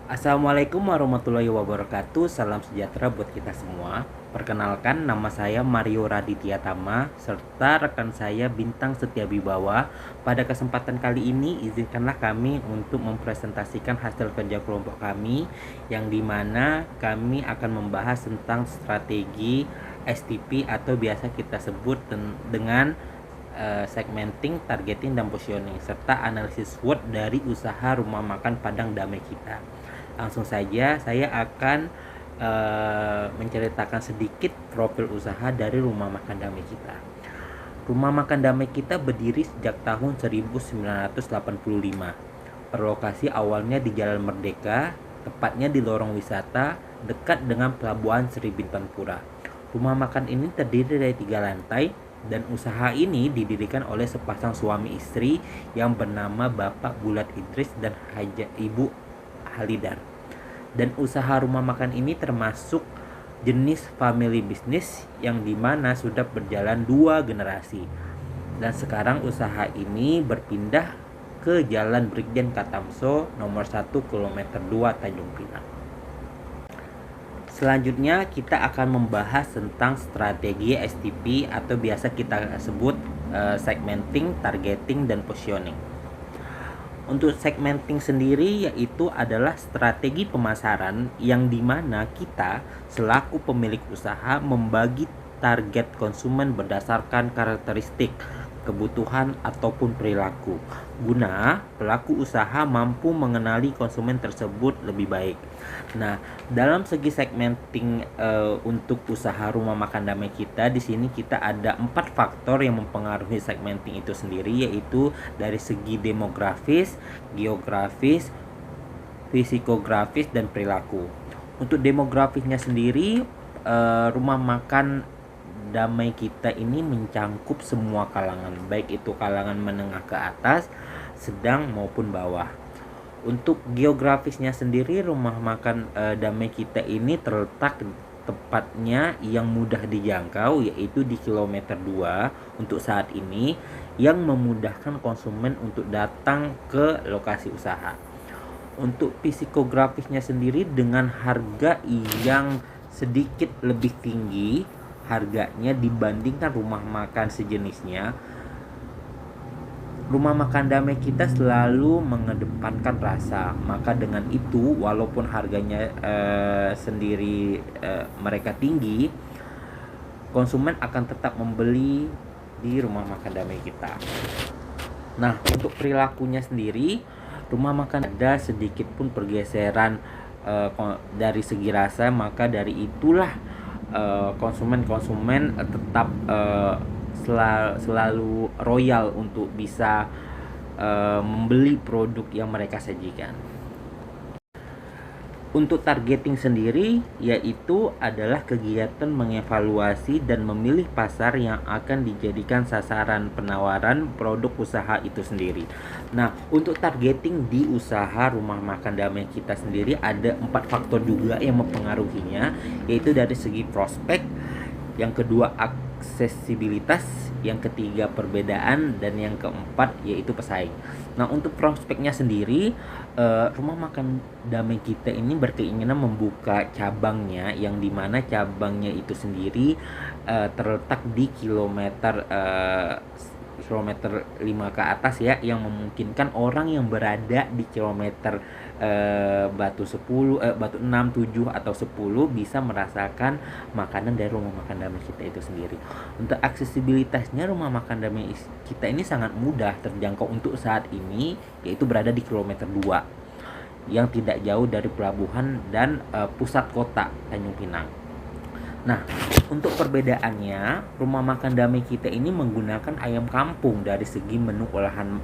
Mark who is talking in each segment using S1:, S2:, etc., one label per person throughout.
S1: Assalamualaikum warahmatullahi wabarakatuh. Salam sejahtera buat kita semua. Perkenalkan, nama saya Mario Raditya Tama serta rekan saya Bintang Setiawibawa. Pada kesempatan kali ini, izinkanlah kami untuk mempresentasikan hasil kerja kelompok kami, yang dimana kami akan membahas tentang strategi STP atau biasa kita sebut dengan segmenting, targeting, dan positioning, serta analisis SWOT dari usaha rumah makan Padang Damai kita. Langsung saja saya akan menceritakan sedikit profil usaha dari rumah makan damai kita. Rumah makan damai kita berdiri sejak tahun 1985. Berlokasi awalnya di Jalan Merdeka, tepatnya di lorong wisata dekat dengan Pelabuhan Sri Bintang Pura. Rumah makan ini terdiri dari 3 lantai dan usaha ini didirikan oleh sepasang suami istri yang bernama Bapak Bulat Idris dan Ibu Halidar. Dan usaha rumah makan ini termasuk jenis family business yang dimana sudah berjalan 2 generasi. Dan sekarang usaha ini berpindah ke Jalan Brigjen Katamso nomor 1 kilometer 2 Tanjung Pinang. Selanjutnya kita akan membahas tentang strategi STP atau biasa kita sebut segmenting, targeting, dan positioning. Untuk segmenting sendiri yaitu adalah strategi pemasaran yang dimana kita selaku pemilik usaha membagi target konsumen berdasarkan karakteristik, kebutuhan ataupun perilaku, guna pelaku usaha mampu mengenali konsumen tersebut lebih baik. Nah, dalam segi segmenting untuk usaha rumah makan damai kita, di sini kita ada 4 faktor yang mempengaruhi segmenting itu sendiri, yaitu dari segi demografis, geografis, fisikografis, dan perilaku. Untuk demografisnya sendiri, rumah makan damai kita ini mencangkup semua kalangan, baik itu kalangan menengah ke atas, sedang maupun bawah. Untuk geografisnya sendiri, rumah makan damai kita ini terletak tepatnya yang mudah dijangkau, yaitu di kilometer 2 untuk saat ini, yang memudahkan konsumen untuk datang ke lokasi usaha. Untuk psikografisnya sendiri, dengan harga yang sedikit lebih tinggi harganya dibandingkan rumah makan sejenisnya, rumah makan damai kita selalu mengedepankan rasa. Maka dengan itu, walaupun harganya sendiri mereka tinggi, konsumen akan tetap membeli di rumah makan damai kita. Nah, untuk perilakunya sendiri, rumah makan ada sedikit pun pergeseran dari segi rasa, maka dari itulah konsumen tetap selalu royal untuk bisa membeli produk yang mereka sajikan. Untuk targeting sendiri yaitu adalah kegiatan mengevaluasi dan memilih pasar yang akan dijadikan sasaran penawaran produk usaha itu sendiri. Nah, untuk targeting di usaha rumah makan damai kita sendiri ada 4 faktor juga yang mempengaruhinya, yaitu dari segi prospek, yang kedua aksesibilitas, yang ketiga perbedaan, dan yang keempat yaitu pesaing. Nah, untuk prospeknya sendiri, rumah makan damai kita ini berkeinginan membuka cabangnya, yang dimana cabangnya itu sendiri terletak di kilometer 5 ke atas ya, yang memungkinkan orang yang berada di kilometer batu 6, 7 atau 10 bisa merasakan makanan dari rumah makan damai kita itu sendiri. Untuk aksesibilitasnya, rumah makan damai kita ini sangat mudah terjangkau untuk saat ini, yaitu berada di kilometer 2 yang tidak jauh dari pelabuhan dan pusat kota Tanjung Pinang. Nah, untuk perbedaannya, rumah makan damai kita ini menggunakan ayam kampung dari segi menu olahan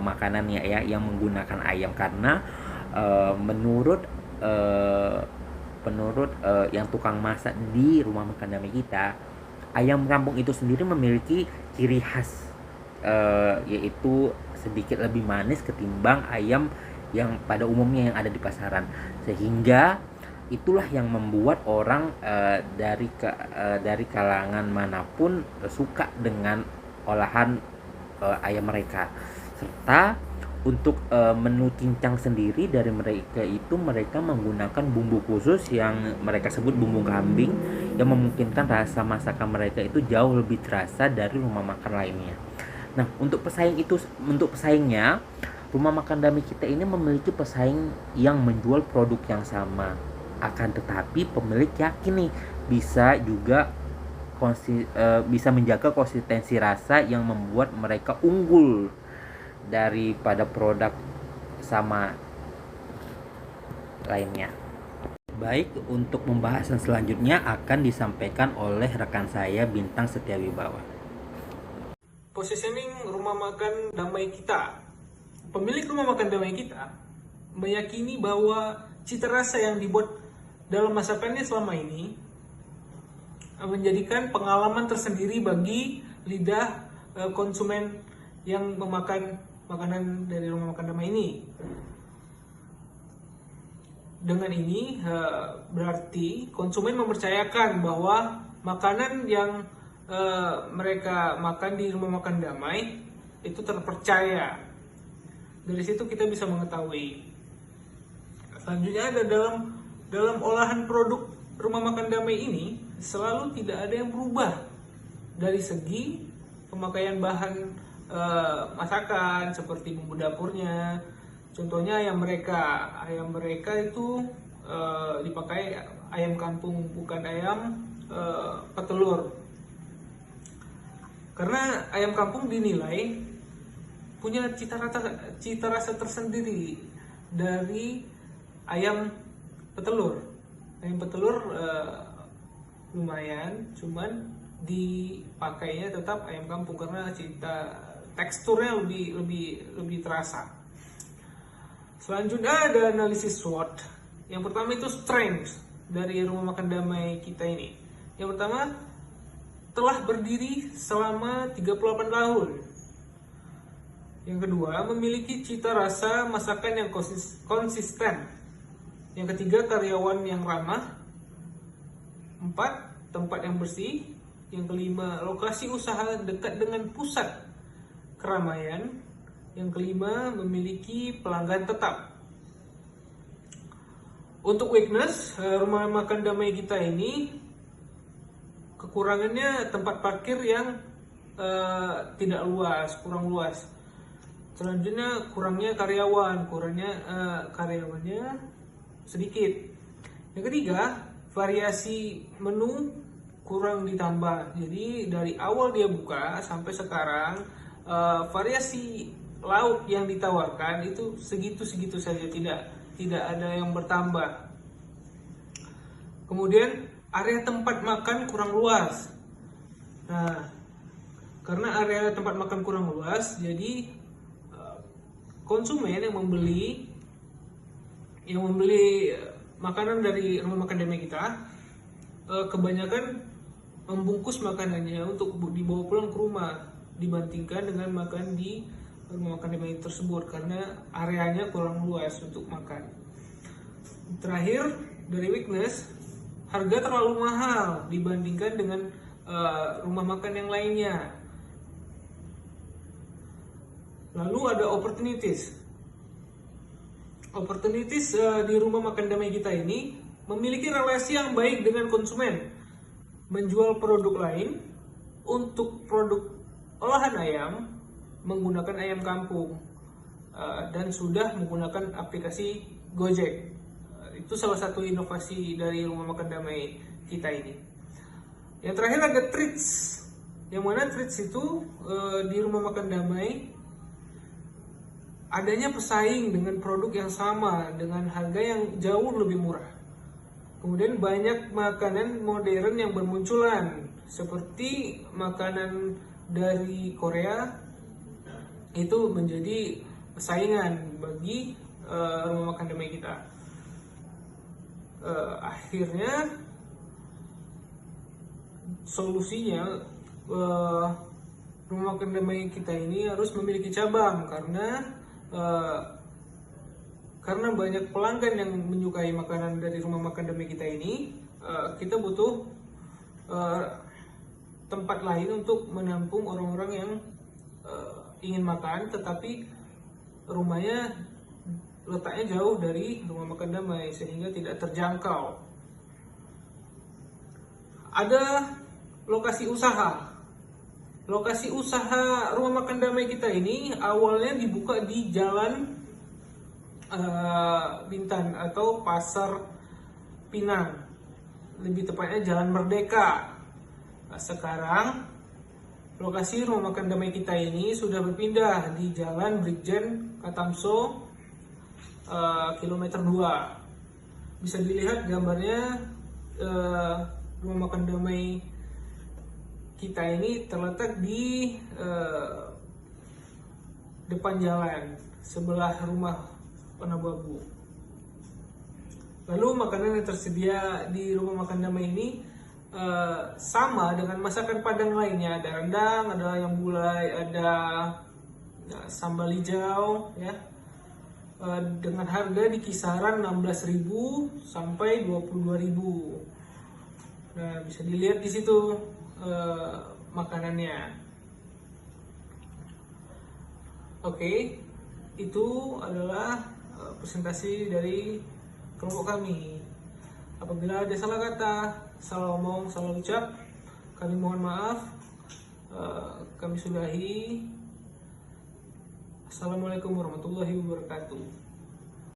S1: makanannya ya, yang menggunakan ayam, karena menurut yang tukang masak di rumah makan damai kita, ayam kampung itu sendiri memiliki ciri khas, yaitu sedikit lebih manis ketimbang ayam yang pada umumnya yang ada di pasaran, sehingga itulah yang membuat orang dari kalangan manapun suka dengan olahan ayam mereka. Serta Untuk menu cincang sendiri dari mereka itu mereka menggunakan bumbu khusus yang mereka sebut bumbu kambing, yang memungkinkan rasa masakan mereka itu jauh lebih terasa dari rumah makan lainnya. Nah, untuk pesaingnya, rumah makan Dami kita ini memiliki pesaing yang menjual produk yang sama. Akan tetapi pemilik yakin nih bisa juga bisa menjaga konsistensi rasa yang membuat mereka unggul daripada produk sama lainnya. Baik, untuk pembahasan selanjutnya akan disampaikan oleh rekan saya Bintang Setiawibawa.
S2: Positioning rumah makan Damai Kita. Pemilik rumah makan Damai Kita meyakini bahwa cita rasa yang dibuat dalam masakannya selama ini menjadikan pengalaman tersendiri bagi lidah konsumen yang memakan makanan dari rumah makan Damai ini. Dengan ini berarti konsumen mempercayakan bahwa makanan yang mereka makan di rumah makan Damai itu terpercaya. Dari situ kita bisa mengetahui. Selanjutnya ada dalam olahan produk rumah makan Damai ini selalu tidak ada yang berubah dari segi pemakaian bahan masakan seperti bumbu dapurnya. Contohnya ayam mereka itu dipakai ayam kampung, bukan ayam petelur. Karena ayam kampung dinilai punya cita rasa tersendiri dari ayam petelur. Ayam petelur lumayan, cuman dipakainya tetap ayam kampung karena teksturnya lebih terasa. Selanjutnya ada analisis SWOT. Yang pertama itu strength dari rumah makan Damai Kita ini. Yang pertama, telah berdiri selama 38 tahun. Yang kedua, memiliki cita rasa masakan yang konsisten. Yang ketiga, karyawan yang ramah. 4, tempat yang bersih. Yang kelima, lokasi usaha dekat dengan pusat keramaian. Yang kelima, memiliki pelanggan tetap. Untuk weakness, rumah makan Damai Kita ini kekurangannya tempat parkir yang tidak luas, kurang luas. Selanjutnya kurangnya karyawannya sedikit. Yang ketiga, variasi menu kurang ditambah. Jadi dari awal dia buka sampai sekarang variasi lauk yang ditawarkan itu segitu-segitu saja, tidak ada yang bertambah. Kemudian area tempat makan kurang luas. Nah, karena area tempat makan kurang luas, jadi konsumen yang membeli makanan dari rumah makan Damai Kita kebanyakan membungkus makanannya untuk dibawa pulang ke rumah dibandingkan dengan makan di rumah makan Damai tersebut karena areanya kurang luas untuk makan. Terakhir, dari weakness, harga terlalu mahal dibandingkan dengan rumah makan yang lainnya. Lalu ada opportunities. Opportunities di rumah makan Damai Kita ini memiliki relasi yang baik dengan konsumen, menjual produk lain. Untuk produk olahan ayam menggunakan ayam kampung dan sudah menggunakan aplikasi Gojek. Itu salah satu inovasi dari rumah makan Damai Kita ini. Yang terakhir ada treats. Yang mana treats itu di rumah makan Damai adanya pesaing dengan produk yang sama dengan harga yang jauh lebih murah. Kemudian banyak makanan modern yang bermunculan seperti makanan dari Korea itu menjadi saingan bagi rumah makan Damai Kita. Akhirnya solusinya rumah makan Damai Kita ini harus memiliki cabang karena banyak pelanggan yang menyukai makanan dari rumah makan Damai Kita ini. Kita butuh tempat lain untuk menampung orang-orang yang ingin makan tetapi rumahnya letaknya jauh dari rumah makan damai sehingga tidak terjangkau. Ada lokasi usaha. Lokasi usaha rumah makan damai kita ini awalnya dibuka di Jalan Bintan atau Pasar Pinang, lebih tepatnya Jalan Merdeka. Nah, sekarang lokasi rumah makan damai kita ini sudah berpindah di Jalan Brigjen Katamso, kilometer 2. Bisa dilihat gambarnya, rumah makan damai kita ini terletak di depan jalan sebelah rumah Panababu. Lalu makanan yang tersedia di rumah makan damai ini sama dengan masakan Padang lainnya. Ada rendang, ada ayam gulai, ada sambal hijau, ya, dengan harga di kisaran 16.000 sampai 22.000. Nah, bisa dilihat di situ makanannya. Oke, itu adalah presentasi dari kelompok kami. Apabila ada salah kata, salah omong, salah ucap, kami mohon maaf. Kami sudahi. Assalamualaikum warahmatullahi wabarakatuh.